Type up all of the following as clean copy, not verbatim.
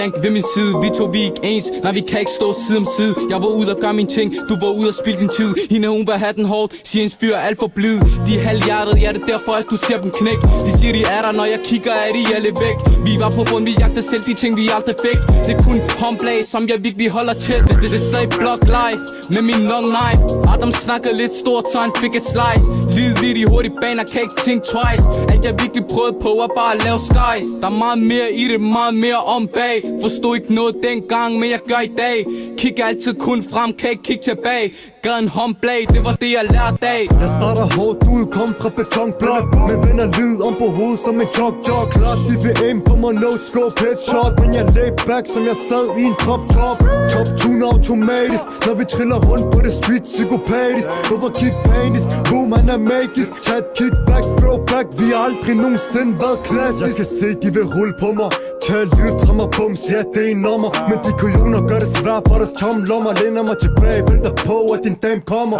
Shank ved min side. Vi to vi ikke ens, nej vi kan ikke stå side om side. Jeg var ude og gøre min ting, du var ude og spille din tid. Hende hun vil have den hårdt, siger ens fyr er alt for blid. De er halvhjertet, ja det er derfor at du ser dem knæk. De siger de er der, når jeg kigger er de alle væk. Vi var på bund, vi jagter selv de ting vi aldrig fik. Det er kun håndblag, som jeg virkelig holder til. Det er stadig block life, med min long knife. Adam snakkede lidt stort, så han fik et slice. Lid lidt i hurtig baner, kan ikke tænke twice. Alt jeg virkelig prøvede på at bare lave skies. Der er meget mere i det, meget mere om bag. Forstod ikke noget dengang, men jeg gør i dag. Kigger altid kun frem, kan ikke kigge tilbage. Gad en håndblag, det var det jeg lærte af. Jeg starter hårdt ud, kom fra betonblok. Med venner lyd om på hovedet som en jog. Klart de vil aim på mig, no scope headshot. Men jeg lay back, som jeg sad i en crop top. Top tune automatisk, når vi triller rundt på det street psykopatisk. Hvorfor kig panisk, boom han er magisk. Tag et kickback, throwback, vi har aldrig nogensinde været klassisk. Jeg kan se de vil rulle på mig, tag lyd fra mig, bums, ja det er en nummer. Men de kujoner gør det svært for deres tomlommer. Læner mig tilbage, venter på at din dame kommer.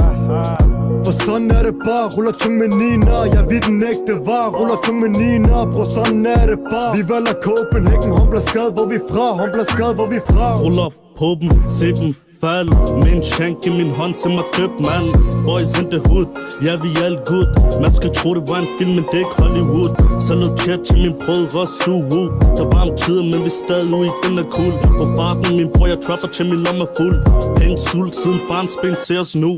For sådan er det bare, ruller tung med niner. Jeg ved den ægte var, ruller tung med niner. Bro, sådan er det bare. Vi valger Copenhagen, humbler skad, hvor vi fra. Humbler skad, hvor vi fra. Ruller på dem, se dem fald. Med en shank i min hånd, se mig døb, man. Boys in the hood, ja vi er alt good. Man skal tro det var en film, men det er ikke Hollywood. Saluter til min brødre, suhu. Der var om tiden, men vi stadig ude i den er cool. På farten, min bror, jeg trapper til min lomme fuld. Penge sult, siden barnsben ser os nu.